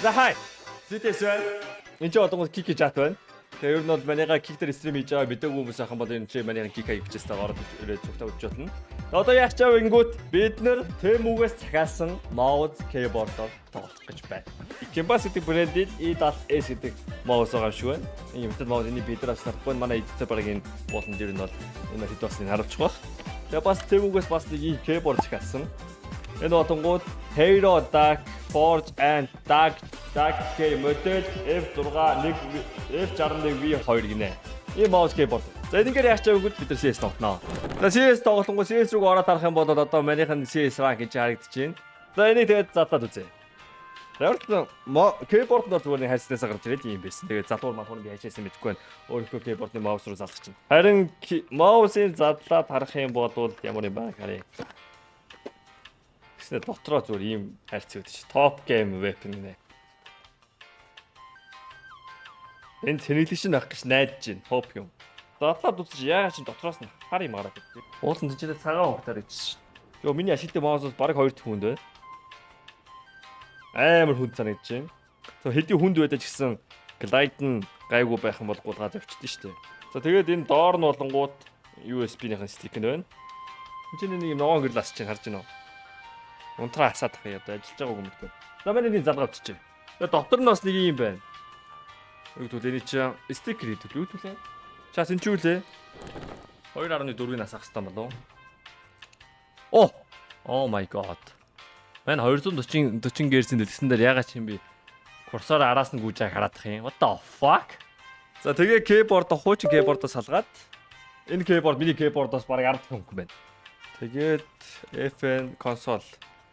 За хай. Зүйтэйсэн. Энд ч одоо кик гэж чат байна. Тэгээ ер нь бол манайга кик дээр стрим хийж байгаа мэдээгүй хүмүүс ахын бол энэ чи манайга кик хийчихсэн та ороод ирээд зүгтээ үзэж болно. Одоо яах чав ингүүт бид нэр Temu-гээс захиалсан mouse keyboard-оор тоглох гэж байна. Capacity brand-ийн E.S гэдэг mouse байгаа шүү байна. Энэ метод mouse энэ бид нар сартгүй манай эдитер баг энэ болон дээр нь бол энэ хэд басныг харуулчих бах. Тэгээ бас Temu-гээс бас нэг ийм keyboard захиалсан. Энэ бодонгууд Hero Dark Forge and Dark K model F6 F61V2 гинэ. Ийм mouse keyboard. За энэгээр яах чав гэвэл бид нар CS тоглоно. За CS тоглонгоо CS рүү ороод харах юм бол одоо манийхан CS rank гэж харагдаж байна. За энийг тэгээд задлаад үзье. За keyboard нь зүгээр хайрцагтайсаа гарч ирээд юм байсан. Тэгээд залуур малхуурыг хайчаасан мэдэхгүй байна. Өөрийнхөө keyboard-ны mouse руу залгах чинь. Харин mouse-ыг задлаад харах юм бол ямар юм байна харъя. Тэснэ дотроо зүгээр ийм хайрцаг үүдэж. Top game weapon гинэ. Энэ тэнэглэж авах гэж найдаж байна. Top юм. Задлаад үзэж яагаад чинь дотроос нь хар юм гараад ирдэг. Уулын тэнцээ цагаан хугатаар гэж. Йоо миний ашигтай mouse-ос бараг 2 дахь хүнд байна. Амар хүнд санагдаж байна. Хэдий хүнд байдаг ч гэсэн glide нь гайгүй байх юм бол гулгаа завчдээ шүү дээ. За тэгээд энэ доор нь болонгууд USB-ийн стик нь байна. Энд чинь нэг юм ногоон гэрлээс чинь харж байна уу? Унтраа хасаад тах яа одоо ажиллаж байгааг юм бэ. За манай нэг залгаа авчиж. Тэгээд дотор нь бас нэг юм байна. Юу гэдэг вэ? Энэ чинь стикер гэдэг юу вэ? Чаас энэ ч юу лээ? 2.4-ийн асах хэвээр болов. Oh my god. Мэн 240 Гц-ийн дэлгэсэн дээр ягаад ч юм бэ? Курсор араас нь гүйжээ хараадах юм. What the fuck? За тэгээ keyboard хуучин keyboard-оос салгаад энэ keyboard миний keyboard-оос бараг 10 хөнгөн байна. Тэгээд FN console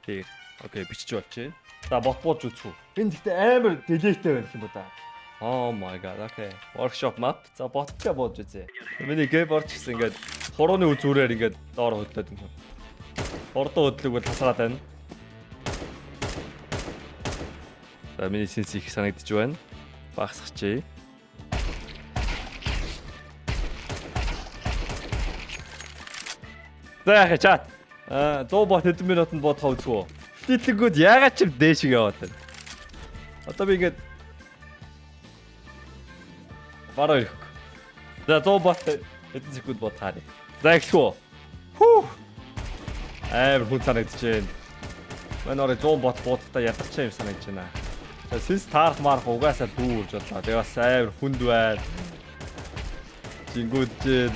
дээр. Окей, бичиж болчих. За ботбууж үзэх үү. Энэ гэхдээ амар delay-тэй байх юм ба да. Oh my god. Okay. Workshop map. За боттой бууж үзье. Миний keyboard ч гэсэн ингээд хурууны үзүүрээр ингээд доор хөдлөөд юм. Хурдан хөдлөг бол тасгаад байна. За миний сенс их санагдаж байна. Багсахчээ. За яах чат. 100 бот хэдэн минутанд бодох үзгөө. Дийлэгүүд яагаад ч дээш яваад байна. Одоо би ингээд бараа ирэх. За 100 бот хэдэн секунд бодхаа. За эхлэв. Хүү. Амар хүн санагдаж байна. Манай орой 100 бот буудалтаа ядарч юм санагдаж байна. Сэнс таарах марх угаасаа дүүрж боллоо. Тэгээ бас амар хүнд байна. Жингүүд чинь.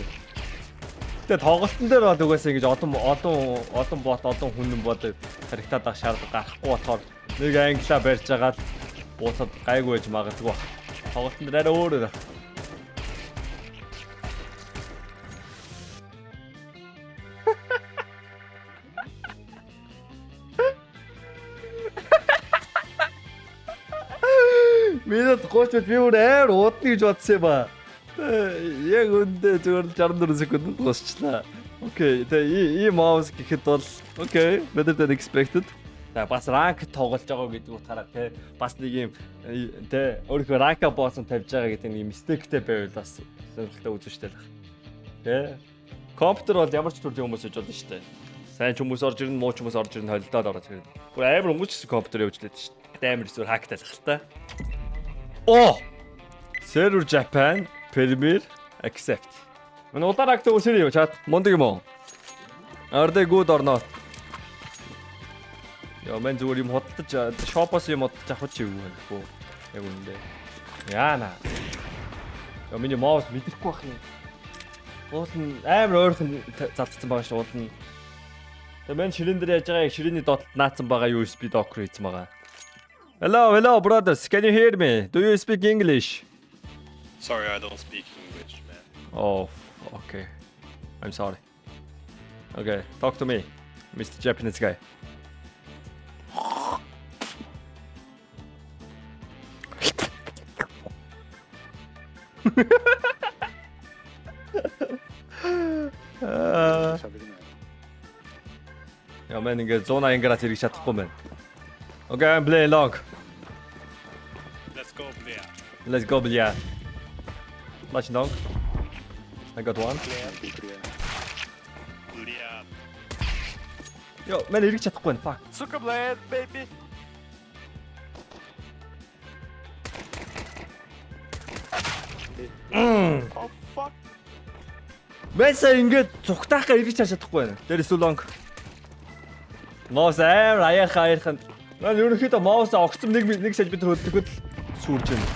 Тэгээ тоглолтын дээр бол угаасаа ингэж олон бот олон хүн бод харигтаад байх шаардлага гарахгүй болохоор нэг англиа барьж агаад буусаад гайгүй байж магадгүй. Тоглолтын дээр арай өөр байх. Минут 30 би өөр амар удна гэж бодсон юм ба. Яг өндөө зөвөр 64 секунд дуусчлаа. Окей, тэгээ ийм mouse гэхэд бол окей, better than expected. За бас rank тоглож байгаа гэдэг утгаараа те бас нэг юм те өөрийнхөө rank боосон тавьж байгаа гэдэг нэг mistake-тэй байвал бас сонирхолтой үзүүштэй л байна. Тэ. Компьютер бол ямар ч төрлийн хүмүүс хийж болно шүү дээ. Сайн ч хүмүүс орж ирнэ, муу ч хүмүүс орж ирнэ, холилдоод орж ирнэ. Бүр амар өнгөчсөн компьютер явж лээд шүү дээ. Амар зүгээр хактай л хальтаа. Server Japan Premier accept. Манай удаан акт үсэр юу чат мундаг юм уу? Are they good or not? Яа мен зүгээр юм хөдөлж шопоос юм хөдөлж авах чи юу вэ? Яг үнэндээ. Яана. Яа миний mouse мэдрэхгүй бах юм. Уулын амар ойрхон залцсан байгаа шүү уулын. Тэгээ мен ширэн дээр яаж байгаа ширээний дот наацсан байгаа USB dock хийсэн байгаа. Hello brothers, can you hear me? Do you speak English? Sorry, I don't speak English, man. Oh, okay. I'm sorry. Okay, talk to me, Mr. Japanese guy. Ja, man, ингээд 180 градус хэрэгж чадахгүй мэн. Okay, I'm playing long. Let's go, Blia. Much long. I got one. Blia. Yo, man, хэрэгж чадахгүй байна. Fuck. Suka Blade, baby. Oh fuck. Меса ингээд цухтаахаа эргэж чааш чадахгүй байна. There is so long. Моус амар аяаха аярхан. Наа ерөнхийдөө моус огцом нэг сэлбитэр хөдөлгөхөд л сүрж байна.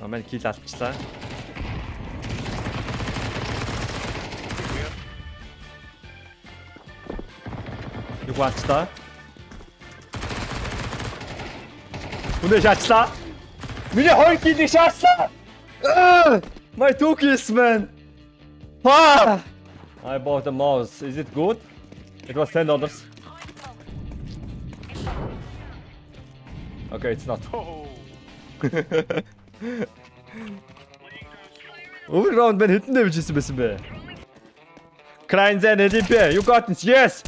Аман кил алдчихлаа. Юу гацтаа? Үнэ шаачлаа. Миний хоёр килийг шаачлаа. My two kills, man. Ah! I bought a mouse. Is it good? It was $10. Okay, it's not. Oh. Overground ben хэдэн дэвж хийсэн байсан бэ? Крайнзен Олимпия, you got this. Yes.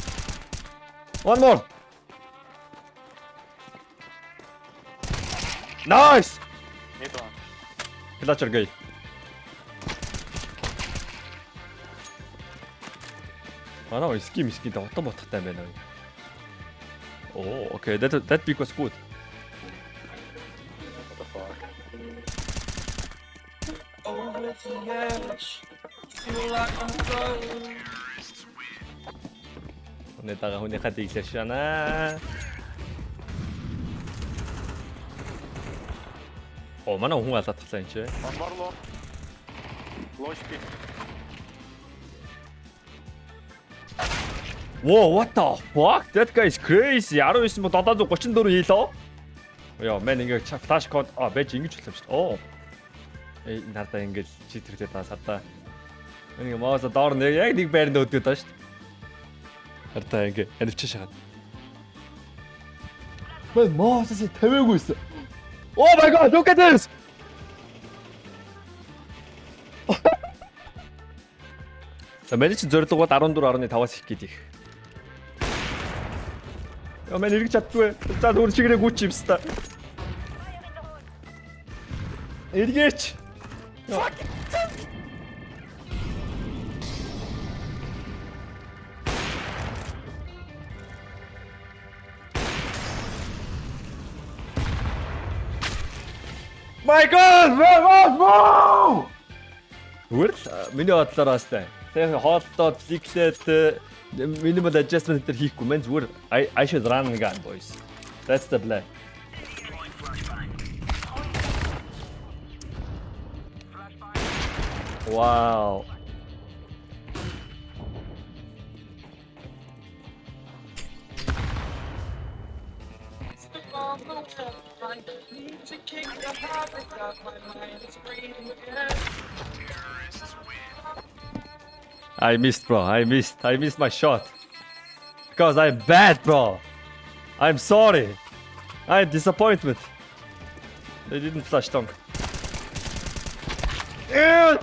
One more. Nice. Mid one. Clutcher gay. Манай ским дотор ботхтай байна. Oh, okay. That pick was good. What the fuck? Нэтага хүний хатыг шашана. Оо манай хүн алаатглаа энэ ч. One more low. Low speed. Whoa, what the fuck? That guy is crazy. 19,734 хийлөө. Яа, мен ингээ флаш код байж ингэж болов шүү дээ. Оо. Надаа ингээл читерхтэй таасаадаа. Ингээ мауса доор нэг яг нэг байранд өдгöd таа шүү дээ. Хартаа ингээ анивч шахаад. Мен маусаас тавиагүйсэн. Oh my god, look at this. Миний чинь зорилгууд 14.5-аас их гэдэг. Яа мен эргэж чаддгүй. За зүгээр чигрээ гүч юм ста. Эргээч. My god, where was Mo? Үрл миний бодлоор бастай. Тэгээ хоолтоо фликлээд minimal adjustment дээр хийхгүй мэн зүгээр I should run gun boys. That's the plan. Wow. I missed, bro. I missed my shot. Because I'm bad, bro. I'm sorry. I'm disappointment. They didn't flash dunk. Dude,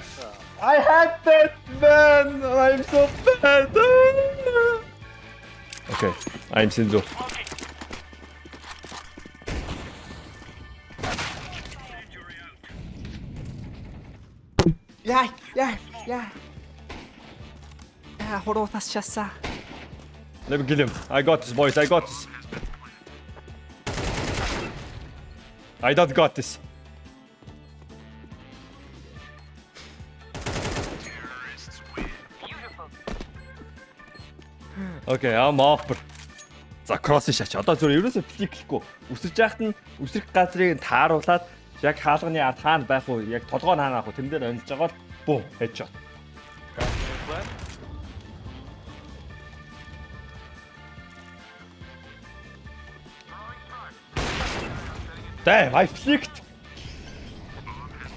I had that, man. I'm so bad. Okay, I'm Sinzo. Yeah. Horror tasçasa. Let me kill him. I got this, boys. I got this. I don't got this. Okay, I'm off. За кросс шаач. Одоо зөв ерөөсөө фликлэхгүй. Үсэрч яхад нь үсрэх газрыг тааруулаад яг хаалганы ард хаана байх уу? Яг толгой хаана авах уу? Тэн дээр онилж байгаа бол буу headshot. Damn, I flicked.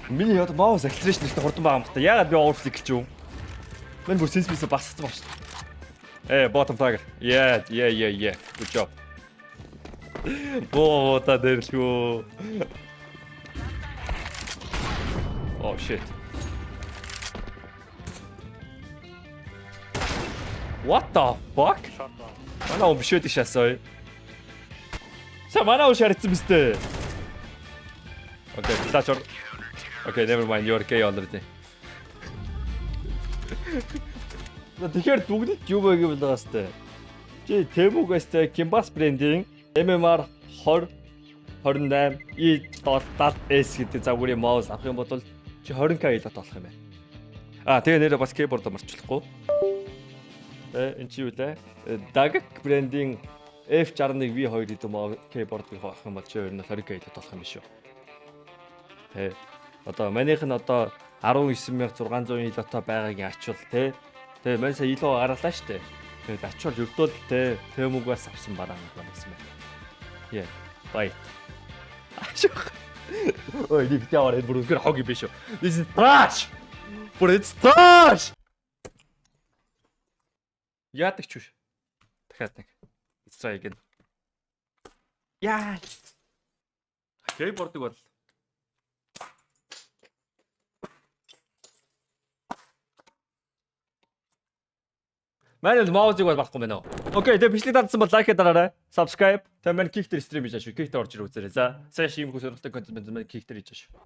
Миний одоо mouse acceleration ихтэй хурдан байгаа юм байна. Яагаад би overflick гэж юу? Мен бүр sense-бисээ басцсан байна шүү дээ. Bottom fragger. Yeah. Good job. Боо та дэрлгүй. Oh shit. What the fuck? Манай хүн бишээд шаасаа. Са манай хүн шарцсан биз дээ. Okay, that's all. Okay, never mind. You're okay already. Тэгэхээр бүгд юу вэ гэвэл байгаас тээ. Чи Тэмүүгээс тээ Kimba's brand-ийн MMR 20 28 E70S гэдэг загварын маус авах юм бол чи 20k илот болох юм байна. Тэгээ нэрээ бас keyboard марчлахгүй. Энэ чи юу лээ? Dagak брендийн F61V2 гэдэг keyboard-ыг авах юм бол чи ер нь 20k илот болох юм биш үү? Одоо манийх нь одоо 19600 илоттой байгаагийн ачвал тэгээ мань сая илүү гаргалаа штэ. Тэгээд ачвал ердөө Тэмүгээс авсан бараа нэг байсан байна. Бай. Ашиг. Ой, нэг тавар энэ бүр үнээр хог юм биш үү? This is trash. But it's trash. Яадаг ч биш. Дахиад нэг. Let's try again. Яа. Keyboard-ыг бол Манай маузыг бол багхгүй байна уу? Окей, тэгээ бичлэг таадсан бол лайк дараарай. Subscribe. Тэгээ манай кик дээр стрим хийж шүү. Кик дээр орж ирээ үзээрэй. За, сайн шиймгүй сонирхолтой контент маань кик дээр хийж шүү.